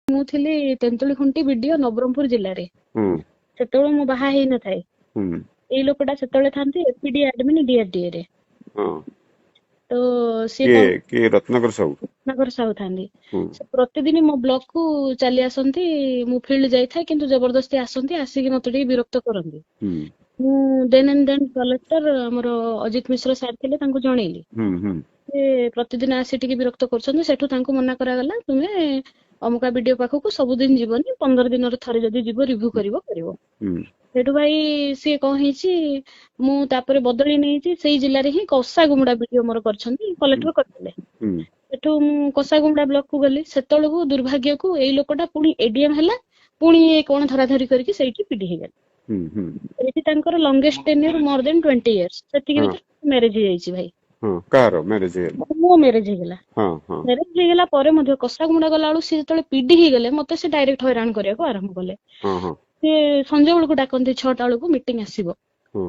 ମୁଁ ଥିଲି ତେନ୍ତୁଳି ଖୁଣ୍ଟି ବିଡିଓ ନବରଙ୍ଗପୁର ଜିଲ୍ଲାରେ। ହୁଁ ସେତେବେଳେ ମୁଁ ବାହା ହେଇନଥାଏ। ହୁଁ ଏଇ ଲୋକଟା ସେତେବେଳେ ଥାନ୍ତି ଏପିଡି ଆଡମିନ୍ ଡିଆରଡିଏ ରେ। ହଁ ତ ସିଏ କିଏ କଣ କିଏ ରତ୍ନାକର ସାହୁ? ରତ୍ନାକର ସାହୁ ଥାନ୍ତି। ହୁଁ ସେ ପ୍ରତିଦିନ ମୋ ବ୍ଲକ କୁ ଚାଲି ଆସନ୍ତି। ମୁଁ ଫିଲ୍ଡ ଯାଇଥାଏ କିନ୍ତୁ ଜବରଦସ୍ତି ଆସନ୍ତି, ଆସିକି ମତେ ଟିକେ ବିରକ୍ତ କରନ୍ତି। ହୁଁ ମୁଁ ଦେନ୍ ଆଣ୍ଡ ଦେନ୍ କଲେକ୍ଟର ଆମର ଅଜିତ ମିଶ୍ର ସାର୍ ଥିଲେ, ତାଙ୍କୁ ଜଣେଇଲି। ହୁଁ ହୁଁ ସେ ପ୍ରତିଦିନ ଆସି ଟିକେ ବିରକ୍ତ କରୁଛନ୍ତି। ସେଠୁ ତାଙ୍କୁ ମନା କରାଗଲା, ତୁମେ ଅମୁକା ବିଡିଓ ପାଖକୁ ସବୁଦିନ ଯିବନି, 15 ଦିନରେ ଥରେ ଯଦି ଯିବ ରିଭ୍ୟୁ କରିବ। ହୁଁ ସେଠୁ ଭାଇ ସିଏ କଣ ହେଇଛି, ମୁଁ ତାପରେ ବଦଳି ନେଇଛି ସେଇ ଜିଲ୍ଲାରେ ହିଁ କଷାଗୁମୁଡା ବିଡିଓ ମୋର କରିଛନ୍ତି, କଲେକ୍ଟର କରିଥିଲେ। ହୁଁ ସେଠୁ ମୁଁ କଷାଗୁମୁଡା ବ୍ଲକ କୁ ଗଲି। ସେତେବେଳକୁ ଦୁର୍ଭାଗ୍ୟକୁ ଏଇ ଲୋକଟା ପୁଣି ଏଡିଏମ୍ ହେଲା, ପୁଣି କଣ ଧରାଧରି କରିକି ସେଇଠି ପିଡି ହେଇଗଲା। ହୁଁ ହୁଁ ସେଇଠି ତାଙ୍କର ଲଙ୍ଗେଷ୍ଟ ଟେନ୍ୟୁର ମୋର ଦେନ୍ 20 years। ସେତିକି ହଁ ଭିତରେ ମ୍ୟାରେଜ ହେଇଯାଇଛି ଭାଇ। ହଁ କାହାର ମ୍ୟାରେଜ ହେଇଗଲା? ମୋ ମ୍ୟାରେଜ ହେଇଗଲା। ହଁ ହଁ ମ୍ୟାରେଜ ହେଇଗଲା ପରେ ମଧ୍ୟ କଷାଗୁମୁଡା ଗଲା ବେଳକୁ ସିଏ ଯେତେବେଳେ ପିଡି ହେଇଗଲେ ମତେ ସେ ଡାଇରେକ୍ଟ ହଇରାଣ କରିବାକୁ ଆରମ୍ଭ କଲେ। ହଁ ହଁ ସେ ସଞ୍ଜ ବେଳକୁ ଡାକନ୍ତି, 6ଟା ବେଳକୁ ମିଟିଂ ଆସିବ। ହଁ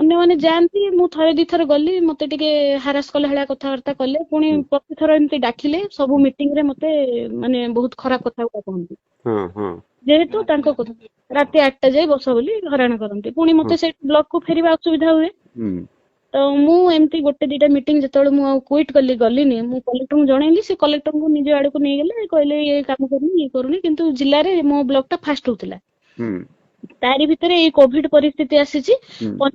ଅନ୍ୟମାନେ ଯାଆନ୍ତି, ମୁଁ ଥରେ ଦିଥର ଗଲି, ମତେ ଟିକେ ହାରାସ କଲା ଭଳିଆ କଥାବାର୍ତ୍ତା କଲେ। ପୁଣି ହୁଁ ପ୍ରତିଥର ଏମିତି ଡାକିଲେ, ସବୁ ମିଟିଂ ରେ ମତେ ମାନେ ବହୁତ ଖରାପ କଥା ଗୁଡା କହନ୍ତି। ହଁ ହଁ ଯେହେତୁ ତାଙ୍କ କଥା, ରାତି 8ଟା ଯାଏ ବସ ବୋଲି ହଇରାଣ କରନ୍ତି। ପୁଣି ହଁ ମତେ ସେଇ ବ୍ଲକ କୁ ଫେରିବା ଅସୁବିଧା ହୁଏ। ହୁଁ ତ ମୁଁ ଏମିତି ଗୋଟେ ଦିଟା ମିଟିଂ ଯେତେବେଳେ ମୁଁ ଆଉ କୁଇଟ୍ କଲି, ଗଲିନି, ମୁଁ କଲେକ୍ଟରଙ୍କୁ ଜଣେଇଲି। ସେ କଲେକ୍ଟରଙ୍କୁ ନିଜ ଆଡକୁ ନେଇଗଲେ, କହିଲେ ଇଏ କାମ କରୁନି, ଇଏ କରୁନି। କିନ୍ତୁ ଜିଲ୍ଲାରେ ମୋ ବ୍ଲକ ଟା ଫାଷ୍ଟ ହଉଥିଲା। ହୁଁ ତାରି ଭିତରେ ଏଇ କୋଭିଡ ପରିସ୍ଥିତି ଆସିଛି। ହୁଁ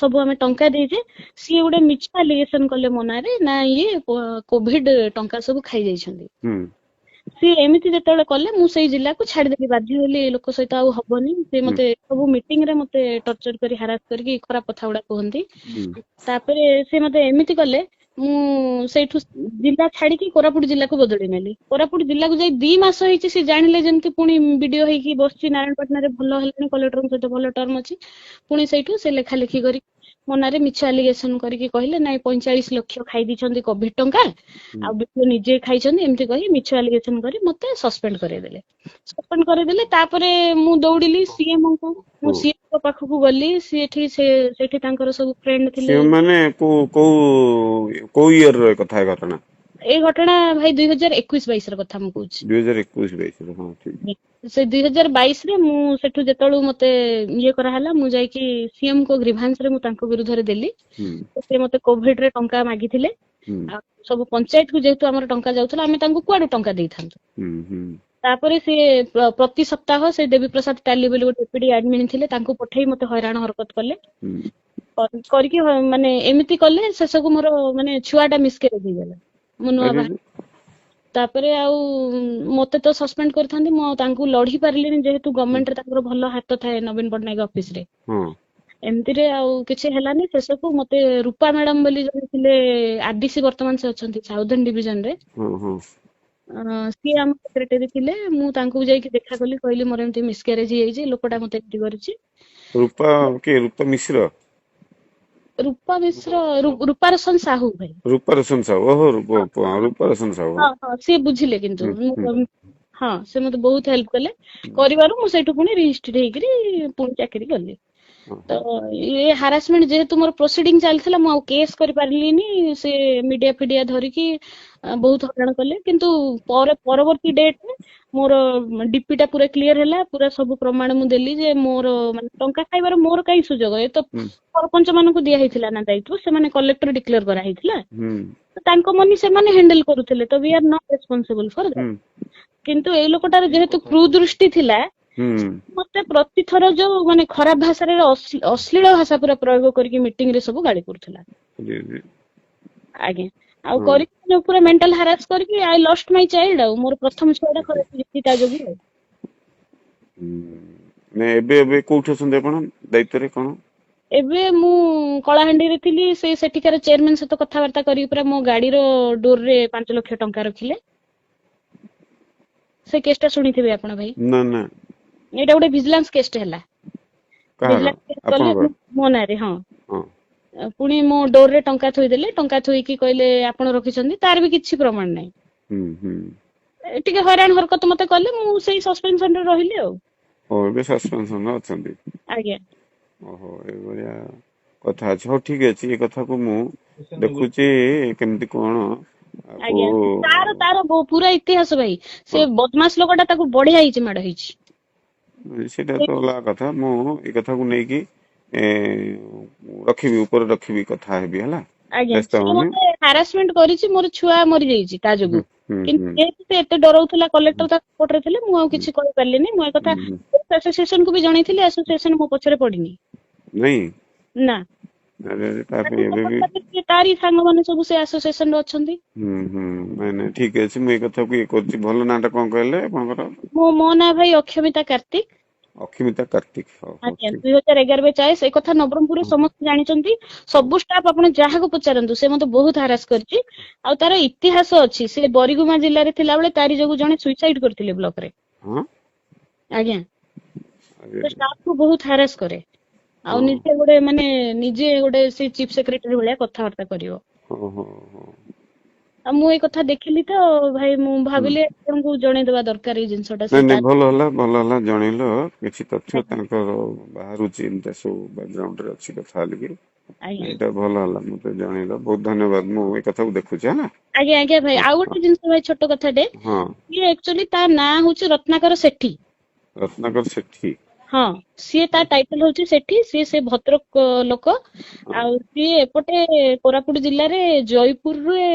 ସବୁ ଆମେ ଟଙ୍କା ଦେଇଛେ। ସିଏ ଗୋଟେ ମିଛ ଆଲିଗେସନ କଲେ ମୋ ନାଁରେ, ନା ଇଏ କୋଭିଡ ଟଙ୍କା ସବୁ ଖାଇ ଯାଇଛନ୍ତି। ହୁଁ ସିଏ ଏମିତି ଯେତେବେଳେ କଲେ, ମୁଁ ସେଇ ଜିଲ୍ଲାକୁ ଛାଡିଦେଲି, ବାଧ୍ୟ ହେଲି। ଏ ଲୋକ ସହିତ ଆଉ ହବନି। ସେ ହୁଁ ମତେ ସବୁ ମିଟିଂ ରେ ମତେ ଟର୍ଚର କରି ହାରାସ କରିକି ଖରାପ କଥା ଗୁଡା କୁହନ୍ତି। ହୁଁ ତାପରେ ସେ ମତେ ଏମିତି କଲେ, ମୁଁ ସେଇଠୁ ଜିଲ୍ଲା ଛାଡିକି କୋରାପୁଟ ଜିଲ୍ଲାକୁ ବଦଳି ନେଲି। କୋରାପୁଟ ଜିଲ୍ଲାକୁ ଯାଇ 2 ମାସ ହେଇଛି, ସେ ଜାଣିଲେ ଯେମିତି ପୁଣି ବିଡିଓ ହେଇକି ବସିଛି ନାରାୟଣପାଟଣାରେ, ଭଲ ହେଲାଣି, କଲେକ୍ଟରଙ୍କ ସହିତ ଭଲ ଟର୍ମ ଅଛି। ପୁଣି ସେଇଠୁ ସେ ଲେଖା ଲେଖି କରି ମୋ ନାଁରେ ମିଛ ଆଲିଗେସନ କରିକି କହିଲେ, ନାଇଁ 45 ଲକ୍ଷ ଖାଇ ଦେଇଛନ୍ତି କୋଭିଡ ଟଙ୍କା, ଆଉ ବିଡିଓ ନିଜେ ଖାଇଛନ୍ତି, ଏମିତି କହି ମିଛ ଆଲିଗେସନ କରି ମତେ ସସ୍ପେଣ୍ଡ କରେଇଦେଲେ। ତାପରେ ମୁଁ ଦୌଡିଲି ସିଏମ ଙ୍କୁ। ମୁଁ ହୁଁ ସିଏମ ଙ୍କ ପାଖକୁ ଗଲି। ସେଠି ତାଙ୍କର ସବୁ ଫ୍ରେଣ୍ଡ ଥିଲେ। ସିଏ ମାନେ କୋଉ ଇୟର ର କଥା ଘଟଣା? ଏଇ ଘଟଣା ଭାଇ 2021-22 ର କଥା ମୁଁ କହୁଛି। 2021-22 ହଁ ଠିକ। ସେ 2022 ରେ ମୁଁ ସେଠୁ ଯେତେବେଳୁ ମତେ ଇଏ କରାହେଲା, ମୁଁ ଯାଇକି ସିଏମ ଙ୍କ ଗ୍ରିଭାନ୍ସ ରେ ମୁଁ ତାଙ୍କ ବିରୁଦ୍ଧରେ ଦେଲି। ହୁଁ ସେ ମତେ କୋଭିଡ ରେ ଟଙ୍କା ମାଗିଥିଲେ। ହୁଁ ଆଉ ସବୁ ପଞ୍ଚାୟତ କୁ ଯେହେତୁ ଆମର ଟଙ୍କା ଯାଉଥିଲା, ଆମେ ତାଙ୍କୁ କୁଆଡୁ ଟଙ୍କା ଦେଇଥାନ୍ତୁ। ହୁଁ ହୁଁ ତାପରେ ସିଏ ପ୍ରତି ସପ୍ତାହ ସେ ଦେବୀ ପ୍ରସାଦ ଟାଲି ବୋଲି ଗୋଟେ ଏପିଡି ଆଡମିନ୍ ଥିଲେ, ତାଙ୍କୁ ପଠେଇ ମତେ ହଇରାଣ ହରକତ କଲେ। ହୁଁ କରିକି ମାନେ ଏମିତି କଲେ, ଶେଷକୁ ମୋର ମାନେ ଛୁଆଟା ମିସକେରେଜ ହେଇଗଲା, ମୋ ନୂଆ ଆରେ ବାହା। ତାପରେ ଆଉ ମତେ ତ ସସ୍ପେଣ୍ଡ କରିଥାନ୍ତି, ମୁଁ ଆଉ ତାଙ୍କୁ ଲଢି ପାରିଲିନି, ଯେହେତୁ ଗଭର୍ଣ୍ଣମେଣ୍ଟରେ ତାଙ୍କର ଭଲ ହାତ ଥାଏ, ନବୀନ ପଟ୍ଟନାୟକ ଅଫିସ ରେ। ହଁ ଏମିତିରେ ଆଉ କିଛି ହେଲାନି। ଶେଷକୁ ମତେ ରୂପା ମ୍ୟାଡାମ ବୋଲି ଜଣେ ଥିଲେ ଆରଡିସି, ବର୍ତ୍ତମାନ ସେ ଅଛନ୍ତି ସାଉଦର୍ନ ଡିଭିଜନ ରେ। ହଁ ହଁ ସିଏ ଆମ ସେକ୍ରେଟାରୀ ଥିଲେ। ମୁଁ ତାଙ୍କୁ ଯାଇକି ଦେଖା କଲି, କହିଲି ମୋର ଏମିତି ମିସକ୍ୟାରେଜ ହେଇଯାଇଛି, ଲୋକଟା ମତେ ଏମିତି କରିଛି। ରୂପା କିଏ? ରୂପା ମିଶ୍ର? ରୂପା ମିଶ୍ର, ରୂପାରୋଶନ ସାହୁ ଭାଇ। ରୂପାରୋଶନ ସାହୁ, ଓହୋ ରୂପାରୋଶନ ସାହୁ। ହଁ ହଁ, ସିଏ ବୁଝିଲେ କିନ୍ତୁ। ହୁଁ ହୁଁ ହଁ, ସେ ମତେ ବହୁତ ହେଲ୍ପ କଲେ। କରିବାରୁ ମୁଁ ସେଇଠୁ ପୁଣି ରିଷ୍ଟ୍ରିଟ୍ ହେଇକିରି ପୁଣି ଚାକିରି କଲି। ତ ଓହୋ ଏ ହାରାସମେଣ୍ଟ ଯେହେତୁ ମୋର ପ୍ରୋସିଡିଂ ଚାଲିଥିଲା, ମୁଁ ଆଉ କେସ୍ କରିପାରିଲିନି। ସେ ମିଡିଆ ଫିଡିଆ ଧରିକି ବହୁତ ହଇରାଣ କଲେ। କିନ୍ତୁ ପରବର୍ତ୍ତୀ ଡେଟରେ ମୋର ଡିପି ଟା ପୁରା କ୍ଲିୟର ହେଲା। ପୁରା ସବୁ ପ୍ରମାଣ ମୁଁ ଦେଲି ଯେ ମୋର ମାନେ ଟଙ୍କା ଖାଇବାର ମୋର କାହିଁ ସୁଯୋଗ? ଏ ତ ହୁଁ ସରପଞ୍ଚ ମାନଙ୍କୁ ଦିଆ ହେଇଥିଲା ନା ଦାୟିତ୍ୱ, ସେମାନେ କଲେକ୍ଟର ଡିକ୍ଲେୟାର କରାହେଇଥିଲା। ହୁଁ ତାଙ୍କ ମନି ସେମାନେ ହ୍ୟାଣ୍ଡେଲ କରୁଥିଲେ, ତ वी आर नॉट ରେସ୍ପନ୍ସିବଲ ଫର ହୁଁ ଦ୍ୟାଟ। କିନ୍ତୁ ଏଇ ଲୋକଟାର ଯେହେତୁ କ୍ରୁଦୃଷ୍ଟି ଥିଲା, ହୁଁ ମତେ ପ୍ରତିଥର ଯୋଉ ମାନେ ଖରାପ ଭାଷାରେ ଅଶ୍ଳୀଳ ଭାଷା ପୁରା ପ୍ରୟୋଗ କରିକି ମିଟିଂ ରେ ସବୁ ଗାଳି କରୁଥିଲା। ଆଜ୍ଞା, ଆଉ ହଁ କରିକି ପୁରା ମେଣ୍ଟାଲ ହାରାସ କରିକି ଆଇ ଲଷ୍ଟ ମାଇ ଚାଇଲ୍ଡ। ଆଉ ମୋର ପ୍ରଥମ ଛୁଆଟା ଖରାପ ହେଇଛି ତା ଯୋଗୁଁ ଆଉ। ଏବେ କୋଉଠି ଅଛନ୍ତି ଆପଣ? ଦାୟିତ୍ୱରେ କଣ? ଏବେ ମୁଁ କଳାହାଣ୍ଡିରେ ଥିଲି। ସେଠିକାର ଚେୟାରମ୍ୟାନ ସହିତ କଥାବାର୍ତ୍ତା କରିକି ପୁରା ମୋ ଗାଡିର ଡୋରରେ 5 ଲକ୍ଷ ଟଙ୍କା ରଖିଲେ। ସେ କେସ୍ ଟା ଶୁଣିଥିବେ ଆପଣ ଭାଇ। ନା ନା। ଏଇଟା ଗୋଟେ ଭିଜିଲାନ୍ସ କେସଟେ ହେଲା। କାହାର? ଭିଜିଲାନ୍ସ କେସ୍ କଲେ ଆପଣଙ୍କର? ମୋ ନାଁରେ। ହଁ, ହଁ ପୁଣି ମୋ ଡୋରରେ ଟଙ୍କା ଥୋଇଦେଲେ। ଟଙ୍କା ଥୋଇକି କହିଲେ ଆପଣ ରଖିଛନ୍ତି, ତାର ବି କିଛି ପ୍ରମାଣ ନାହିଁ। ହୁଁ ହୁଁ ଟିକେ ହଇରାଣ ହରକତ ମତେ କଲେ, ମୁଁ ସେଇ ସସ୍ପେନସନରେ ରହିଲି ଆଉ। ଓ, ଏବେ ସସ୍ପେନସନରେ ଅଛନ୍ତି? ଆଜ୍ଞା। ଓହୋ, ଏଇଭଳିଆ କଥା ଅଛି। ହଉ ଠିକ ଅଛି, ଏ କଥାକୁ ମୁଁ ଦେଖୁଛି କେମିତି କଣ ଆଜ୍ଞା ଆଉ ତାର ତାର ପୁରା ଇତିହାସ ଭାଇ, ସେ ବଦମାସ ଲୋକଟା, ତାକୁ ବଢିଆ ହେଇଛି ମାଡ ହେଇଛି। ସେଇଟା ତ ଅଲଗା କଥା। ମୁଁ ଏ କଥାକୁ ନେଇକି ଏ, ରଖିବି, ଉପରେ ରଖିବି, କଥା ହେବି ହେଲା। ଆଜ୍ଞା ବ୍ୟସ୍ତ ସିଏ ହନି। ମତେ ହାରାସମେଣ୍ଟ କରିଛି, ମୋର ଛୁଆ ମରିଯାଇଛି ତା ହୁଁ ଯୋଗୁ। ହୁଁ କିନ୍ତୁ ହୁଁ ଯେହେତୁ ସେ ଏତେ ଡରଉଥିଲା, କଲେକ୍ଟର ତା ସପୋର୍ଟରେ ଥିଲେ, ମୁଁ ଆଉ କିଛି କହିପାରିଲିନି। ମୁଁ ଏ କଥା ହୁଁ। ଆସୋସିଏସନ କୁ ବି ଜଣେଇଥିଲି, ଆସୋସିଏସନ ମୋ ପଛରେ ପଡିନି। ନାଇଁ ନା, ଆରେ ତା ପାଇଁ ତାକୁ ଏବେ ସପୋର୍ଟ ବି କରିଥିଲେ, ତାରି ସାଙ୍ଗମାନେ ସବୁ ସେ ଆସୋସିଏସନ ରେ ଅଛନ୍ତି। ନାଇଁ ନାଇଁ ଠିକ ଅଛି, ମୁଁ ଏ କଥାକୁ ଇଏ କରୁଛି। ଭଲ ନାଁ ଟା କଣ କହିଲେ ଆପଣଙ୍କର? ମୋ ନାଁ ଭାଇ ଅକ୍ଷମିତା କାର୍ତିକ। ଅକ୍ଷମିତା କାର୍ତିକ। ହଉ ହଉ ଆଜ୍ଞା ଠିକ। 2011-22 ଏ କଥା ନବରଙ୍ଗପୁରରେ ହଁ ସମସ୍ତେ ଜାଣିଛନ୍ତି। ହଉ ସବୁ ଷ୍ଟାଫ ଆପଣ ଯାହାକୁ ପଚାରନ୍ତୁ, ସେ ମତେ ବହୁତ ହାରାସ କରିଛି। ଆଉ ତାର ଇତିହାସ ଅଛି, ସେ ବରିଗୁମା ଜିଲ୍ଲାରେ ଥିଲାବେଳେ ତାରି ଯୋଗୁ ଜଣେ ସୁଇସାଇଡ କରିଥିଲେ ବ୍ଲକ ରେ। ହଁ ଆଜ୍ଞା ଆରେ ସେ ଷ୍ଟାଫ କୁ ବହୁତ ହାରାସ କରେ। ଆଉ ହଁ ନିଜେ ଗୋଟେ ମାନେ ନିଜେ ଗୋଟେ ସେ ଚିଫ ସେକ୍ରେଟାରୀ ଭଳିଆ କଥାବାର୍ତ୍ତା କରିବ। ହଁ ହଁ ହଁ। ଆଉ ମୁଁ ଏଇ କଥା ଦେଖିଲି ତ ଭାଇ, ମୁଁ ହୁଁ। ଭାବିଲି ଆପଣଙ୍କୁ ଜଣେଇଦବା ଦରକାର ଏଇ ଜିନିଷଟା। ନାଇଁ ସେ ନାଇଁ ତା ଭଲ ହେଲା, ଭଲ ହେଲା ଜଣେଇଲ। କିଛି ତଥ୍ୟ ଆଜ୍ଞା ତାଙ୍କର ବାହାରୁଛି, ଏମିତି ସବୁ ବ୍ୟାକଗ୍ରାଉଣ୍ଡ ରେ ଅଛି କଥା ହେଲିକି। ଆଜ୍ଞା ଏଇଟା ଭଲ ହେଲା, ମତେ ଜଣେଇଲ, ବହୁତ ଧନ୍ୟବାଦ। ମୁଁ ଏ କଥାକୁ ଦେଖୁଛି ହେଲା। ଆଜ୍ଞା ଆଜ୍ଞା ଭାଇ, ହଁ ଆଉ ହଁ ଗୋଟେ ଜିନିଷ ଭାଇ, ଛୋଟ କଥାଟେ। ହଁ। ଇଏ ଆକ୍ଚୁଆଲି ତା ନାଁ ହଉଛି ରତ୍ନାକର ସେଠୀ। ରତ୍ନାକର ସେଠୀ। ହଁ, ସିଏ ତା ଟାଇଟଲ ହଉଛି ସେଠୀ। ସିଏ ସେ ଭଦ୍ରକ ଲୋକ। ହଁ ଆଉ ସିଏ ଏପଟେ କୋରାପୁଟ ଜିଲ୍ଲାରେ ଜୟପୁରରେ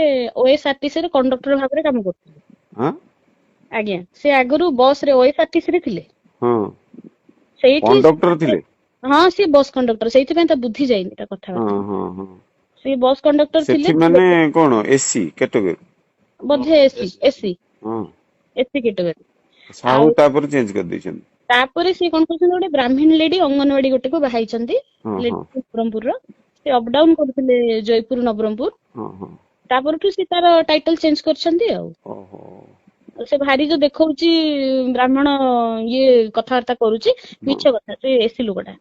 OSRTC ରେ କଣ୍ଡକ୍ଟର ଭାବରେ କାମ କରୁଥିଲେ। ହଁ ଆଜ୍ଞା, ସେ ଆଗରୁ ବସ ରେ OSRTC ରେ ଥିଲେ। ହଁ ସେଇଠି କଣ୍ଡକ୍ଟର ଥିଲେ। ହଁ, ସିଏ ବସ୍ କଣ୍ଡକ୍ଟର, ସେଇଥିପାଇଁ ତା ବୁଦ୍ଧି ଯାଇନି ତା ହଁ କଥାବାର୍ତ୍ତା। ହଁ ହଁ। ସେ ବସ୍ କଣ୍ଡକ୍ଟର ସେଠି ଥିଲେ। ମାନେ କଣ ଏସି କ୍ୟାଟଗରୀ? ବୋଧେ ଏସି ଏସି ହଁ। ଏସି କ୍ୟାଟଗରୀ। ସାହୁ ଆଉ ତାପରେ ଚେଞ୍ଜ କରିଦେଇଛନ୍ତି। ତାପରେ ସିଏ କଣ କରୁଛନ୍ତି, ଗୋଟେ ବ୍ରାହ୍ମଣୀ ଲେଡି ଅଙ୍ଗନବାଡି ଗୋଟେକୁ ବାହାଇଛନ୍ତି। ହଁ ହଁ ନବରଙ୍ଗପୁରର। ସେ ଅପଡାଉନ କରୁଥିଲେ ଜୟପୁର ନବରଙ୍ଗପୁର। ହଁ ହଁ। ତାପରଠୁ ସେ ତାର ଟାଇଟଲ ଚେଞ୍ଜ କରିଛନ୍ତି ଆଉ। ଓହୋ। ସେ ଭାରି ଯୋଉ ଦେଖଉଛି ବ୍ରାହ୍ମଣ ଇଏ କଥାବାର୍ତ୍ତା କରୁଛି, ହଁ ମିଛ କଥା, ସେ ଏସି ଲୋକଟା।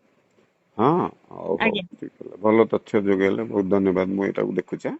ହଁ ହଉ ହଉ ଆଜ୍ଞା। ଠିକ ହେଲା, ଭଲ ତଥ୍ୟ ଯୋଗେଇଲେ, ବହୁତ ଧନ୍ୟବାଦ। ମୁଁ ଏଇଟାକୁ ଦେଖୁଛି।